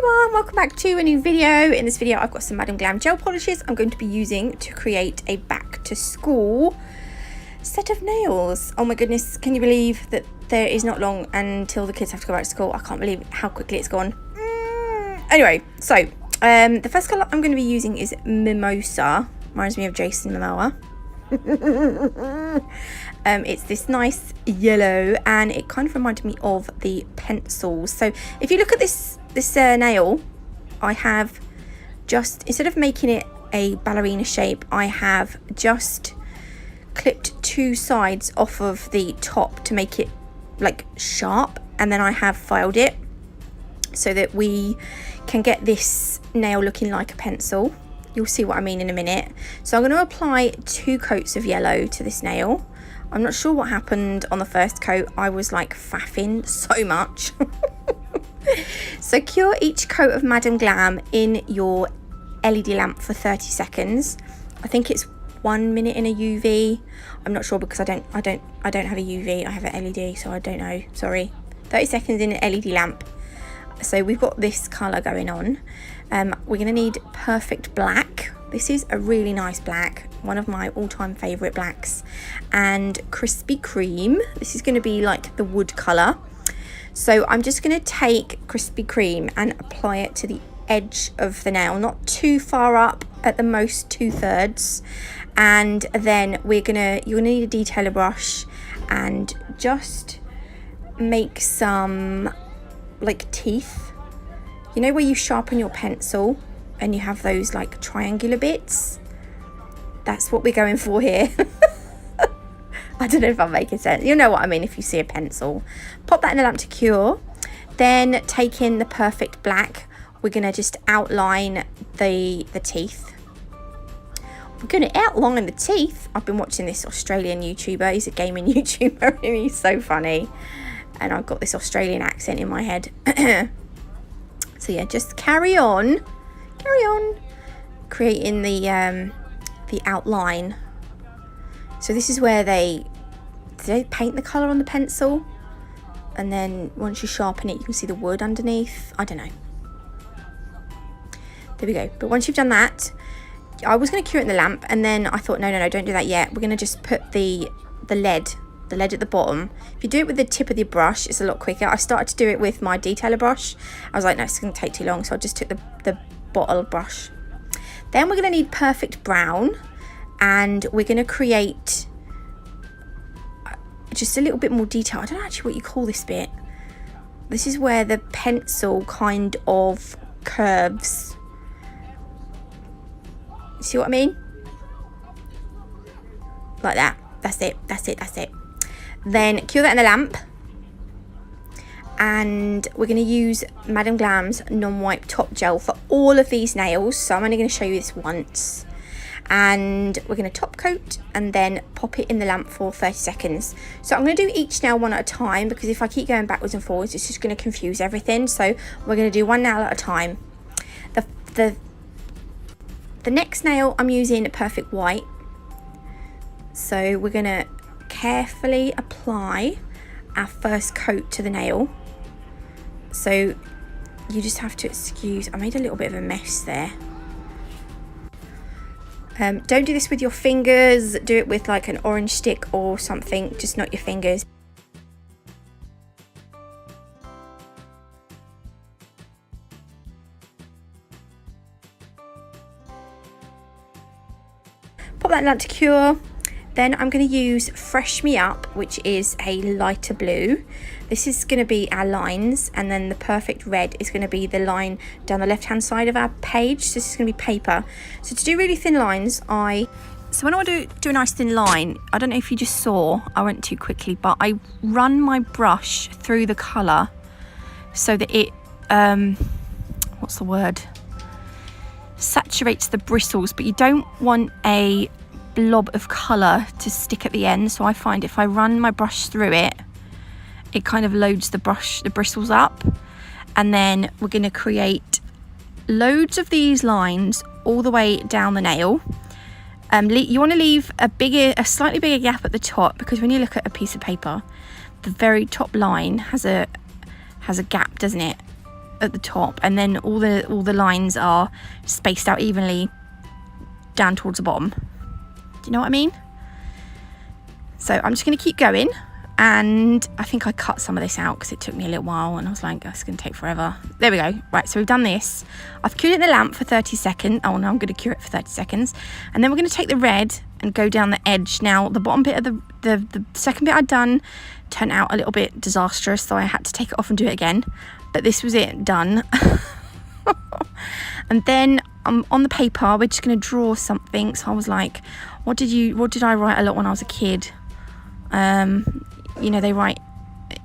everyone, welcome back to a new video. In this video I've got some Madam Glam gel polishes I'm going to be using to create a back to school set of nails. Oh my goodness, can you believe that there is not long until the kids have to go back to school? I can't believe how quickly it's gone. Anyway, so the first colour I'm going to be using is Mimosa. Reminds me of Jason Momoa. It's this nice yellow and it kind of reminded me of the pencils. So if you look at this nail, I have just, instead of making it a ballerina shape, I have just clipped two sides off of the top to make it like sharp, and then I have filed it so that we can get this nail looking like a pencil. You'll see what I mean in a minute. So I'm going to apply 2 coats of yellow to this nail. I'm not sure what happened on the first coat. I was like faffing so much. So cure each coat of Madam Glam in your LED lamp for 30 seconds. I think it's 1 minute in a UV. I'm not sure because I don't have a UV. I have an LED, so I don't know. Sorry. 30 seconds in an LED lamp. So we've got this colour going on. We're going to need Perfect Black. This is a really nice black, one of my all-time favourite blacks. And Crispy Cream. This is going to be like the wood colour. So I'm just going to take Crispy Cream and apply it to the edge of the nail, not too far up, at the most 2/3. And then you're gonna need a detailer brush and just make some like teeth. You know where you sharpen your pencil and you have those like triangular bits? That's what we're going for here. I don't know if I'm making sense. You know what I mean if you see a pencil. Pop that in the lamp to cure. Then take in the Perfect Black. We're going to just outline the teeth. We're going to outline the teeth. I've been watching this Australian YouTuber. He's a gaming YouTuber and he's so funny. And I've got this Australian accent in my head. So yeah, just carry on creating the outline. So this is where they paint the colour on the pencil, and then once you sharpen it you can see the wood underneath. I don't know. There we go. But once you've done that, I was going to cure it in the lamp, and then I thought no, don't do that yet. We're going to just put the lead at the bottom. If you do it with the tip of the brush, it's a lot quicker. I started to do it with my detailer brush. I was like, no, it's going to take too long, so I just took the bottle brush. Then we're going to need Perfect Brown, and we're going to create just a little bit more detail. I don't know actually what you call this bit. This is where the pencil kind of curves. See what I mean? Like that. That's it. Then cure that in the lamp. And we're going to use Madam Glam's non-wipe top gel for all of these nails. So I'm only going to show you this once. And we're going to top coat and then pop it in the lamp for 30 seconds. So I'm going to do each nail one at a time, because if I keep going backwards and forwards, it's just going to confuse everything. So we're going to do one nail at a time. The next nail I'm using Perfect White. So we're going to carefully apply our first coat to the nail. So you just have to excuse, I made a little bit of a mess there. Don't do this with your fingers, do it with like an orange stick or something, just not your fingers. Pop that in lamp to cure. Then I'm going to use Fresh Me Up, which is a lighter blue. This is going to be our lines, and then the Perfect Red is going to be the line down the left hand side of our page. So this is going to be paper. So to do really thin lines, so when I want to do a nice thin line, I don't know if you just saw, I went too quickly, but I run my brush through the colour so that it, what's the word? Saturates the bristles, but you don't want a blob of colour to stick at the end. So I find if I run my brush through it, it kind of loads the bristles up. And then we're going to create loads of these lines all the way down the nail. You want to leave a slightly bigger gap at the top, because when you look at a piece of paper, the very top line has a gap, doesn't it? at the top, and then all the lines are spaced out evenly down towards the bottom. Do you know what I mean? So I'm just going to keep going, and I think I cut some of this out because it took me a little while, and I was like, it's going to take forever. There we go. Right, so we've done this. I've cured it in the lamp for 30 seconds. Oh, no, I'm going to cure it for 30 seconds. And then we're going to take the red and go down the edge. Now, the bottom bit of the second bit I'd done turned out a little bit disastrous, so I had to take it off and do it again. But this was it, done. And then on the paper, we're just going to draw something. So I was like, what did I write a lot when I was a kid? You know, they write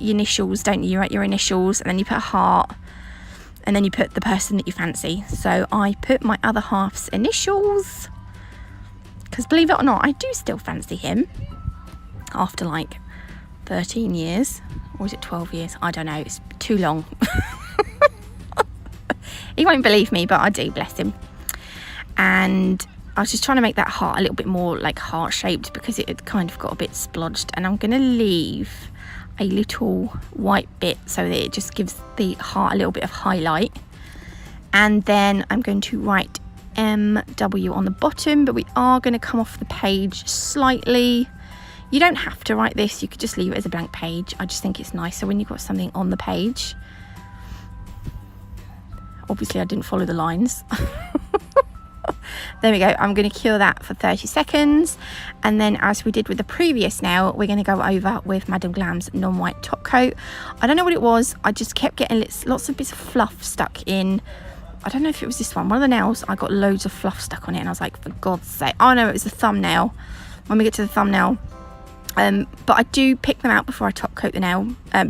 initials, don't you? You write your initials, and then you put a heart, and then you put the person that you fancy. So I put my other half's initials, because believe it or not, I do still fancy him after like 13 years, or is it 12 years? I don't know, it's too long. He won't believe me, but I do, bless him. And I was just trying to make that heart a little bit more like heart shaped, because it had kind of got a bit splodged, and I'm going to leave a little white bit so that it just gives the heart a little bit of highlight. And then I'm going to write MW on the bottom, but we are going to come off the page slightly. You don't have to write this, you could just leave it as a blank page. I just think it's nicer when you've got something on the page. Obviously I didn't follow the lines. There we go. I'm going to cure that for 30 seconds, and then as we did with the previous nail, we're going to go over with Madam Glam's non-white top coat. I don't know what it was, I just kept getting lots of bits of fluff stuck in. I don't know if it was this one of the nails. I got loads of fluff stuck on it, and I was like, for God's sake. Oh no, it was the thumbnail, when we get to the thumbnail. But I do pick them out before I top coat the nail. I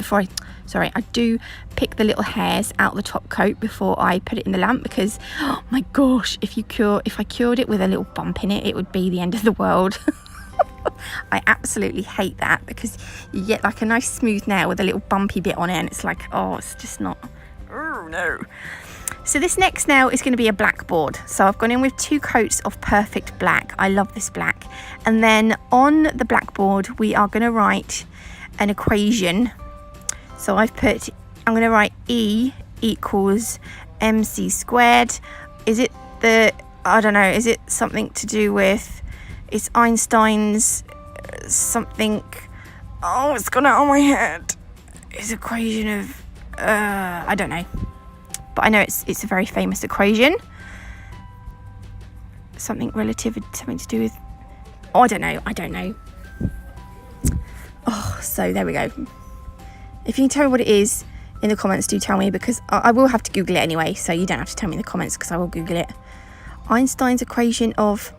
do pick the little hairs out of the top coat before I put it in the lamp, because oh my gosh, if I cured it with a little bump in it, it would be the end of the world. I absolutely hate that, because you get like a nice smooth nail with a little bumpy bit on it, and it's like, oh, it's just not, oh no. So this next nail is going to be a blackboard. So I've gone in with 2 coats of perfect black. I love this black. And then on the blackboard, we are going to write an equation. So I'm going to write E equals MC squared. Is it I don't know, is it something to do with, it's Einstein's something, oh, it's gone out of my head. His equation of, I don't know. But I know it's a very famous equation. Something to do with, oh, I don't know. Oh, so there we go. If you can tell me what it is in the comments, do tell me, because I will have to Google it anyway, so you don't have to tell me in the comments, because I will Google it. Einstein's equation of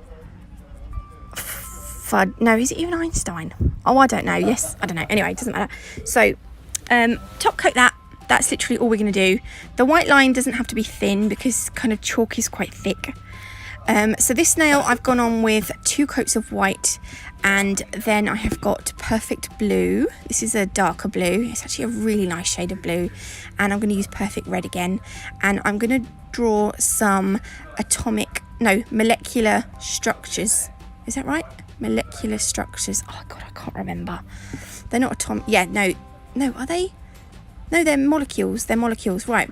FUD. No, is it even Einstein? Oh, I don't know. Yes, I don't know. Anyway, it doesn't matter. So, top coat that. That's literally all we're going to do. The white line doesn't have to be thin, because kind of chalk is quite thick. So this nail I've gone on with 2 coats of white, and then I have got perfect blue. This is a darker blue. It's actually a really nice shade of blue, and I'm going to use perfect red again, and I'm going to draw some molecular structures. Is that right? Molecular structures. Oh god, I can't remember. They're not atomic. Yeah, no, are they? No, they're molecules. They're molecules. Right.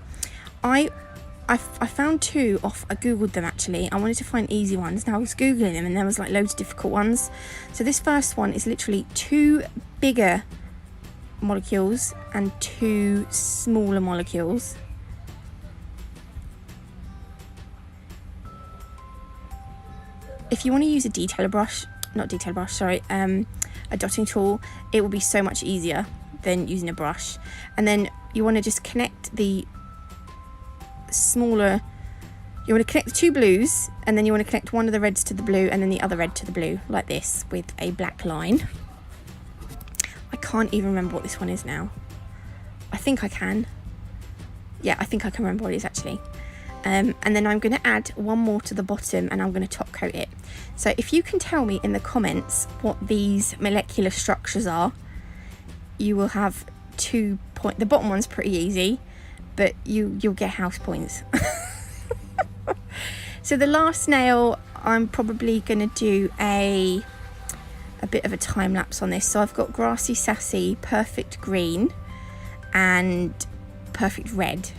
I found 2 off. I googled them actually. I wanted to find easy ones. Now I was googling them, and there was like loads of difficult ones. So this first one is literally 2 bigger molecules and 2 smaller molecules. If you want to use a a dotting tool, it will be so much easier than using a brush. And then you want to just connect the smaller, you want to connect the 2 blues, and then you want to connect one of the reds to the blue, and then the other red to the blue, like this, with a black line. I can't even remember what this one is now. I think I can. Yeah, I think I can remember what it is actually. And then I'm going to add one more to the bottom, and I'm going to top coat it. So if you can tell me in the comments what these molecular structures are, you will have 2 points. The bottom one's pretty easy, but you'll get house points. So the last nail, I'm probably going to do a bit of a time lapse on this. So I've got Grassy Sassy, perfect green, and perfect red.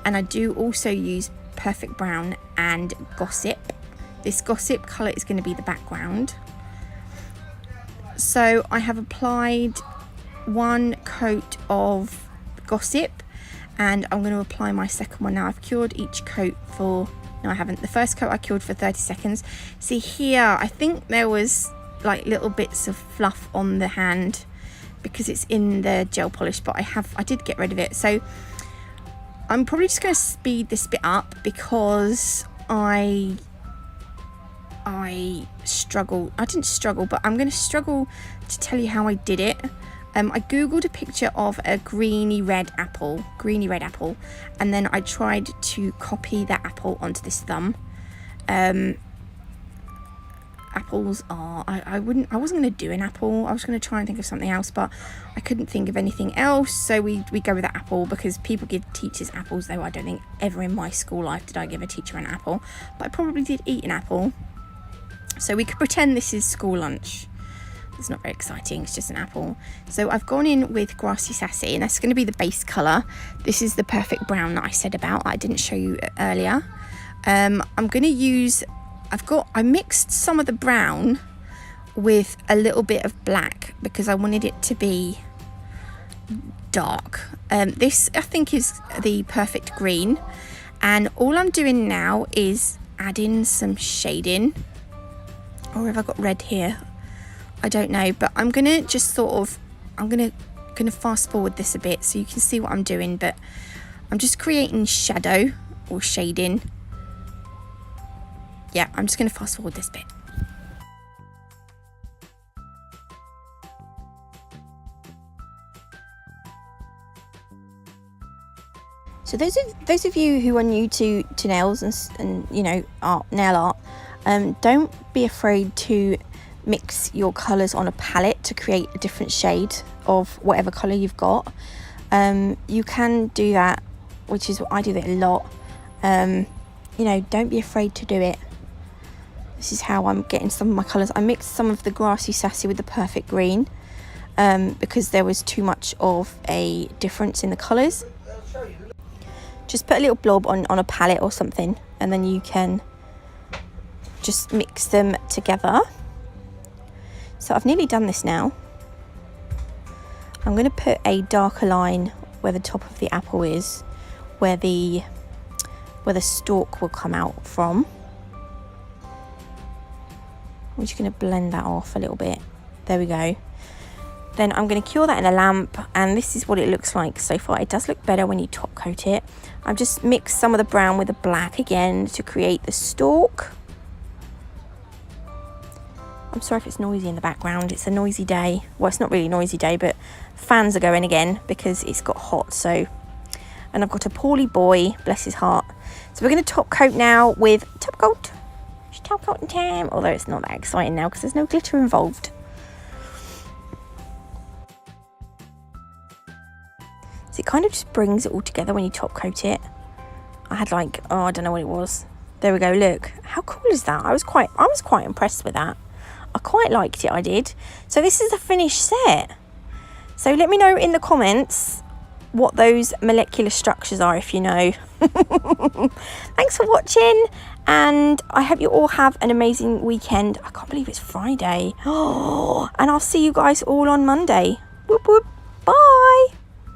And I do also use Perfect Brown and Gossip. This Gossip colour is going to be the background. So I have applied one coat of Gossip, and I'm going to apply my second one now. I've cured each coat for, no I haven't, the first coat I cured for 30 seconds. See here, I think there was like little bits of fluff on the hand because it's in the gel polish, but I did get rid of it. So I'm probably just going to speed this bit up because I didn't struggle, but I'm going to struggle to tell you how I did it. I googled a picture of a greeny red apple, and then I tried to copy that apple onto this thumb. Apples are, I wasn't going to do an apple. I was going to try and think of something else, but I couldn't think of anything else, so we go with the apple because people give teachers apples, though I don't think ever in my school life did I give a teacher an apple, but I probably did eat an apple. So we could pretend this is school lunch. It's not very exciting, it's just an apple. So I've gone in with Grassy Sassy, and that's going to be the base colour. This is the Perfect Brown that I said about, I didn't show you earlier. I'm going to use, I mixed some of the brown with a little bit of black because I wanted it to be dark. This I think is the perfect green, and all I'm doing now is add in some shading. Or have I got red here? I don't know, but I'm gonna just sort of, I'm gonna fast forward this a bit so you can see what I'm doing, but I'm just creating shadow or shading. Yeah, I'm just gonna fast forward this bit. So those of you who are new to nails and you know nail art, don't be afraid to mix your colours on a palette to create a different shade of whatever colour you've got. You can do that, which is what I do that a lot. You know, don't be afraid to do it. This is how I'm getting some of my colours. I mixed some of the Grassy Sassy with the Perfect Green because there was too much of a difference in the colours. Just put a little blob on a palette or something, and then you can just mix them together. So I've nearly done this now. I'm going to put a darker line where the top of the apple is, where the stalk will come out from. I'm just going to blend that off a little bit. There we go. Then I'm going to cure that in a lamp, and this is what it looks like so far. It does look better when you top coat it. I've just mixed some of the brown with the black again to create the stalk. I'm sorry if it's noisy in the background. It's a noisy day. Well, it's not really a noisy day, but fans are going again because it's got hot. So, and I've got a poorly boy, bless his heart. So we're going to top coat now with top coat. It's top coating time. Although it's not that exciting now because there's no glitter involved. So it kind of just brings it all together when you top coat it. I had like, oh, I don't know what it was. There we go. Look, how cool is that? I was quite impressed with that. I quite liked it, I did. So this is the finished set. So let me know in the comments what those molecular structures are if you know. Thanks for watching, and I hope you all have an amazing weekend. I can't believe it's Friday. Oh, and I'll see you guys all on Monday. Whoop whoop.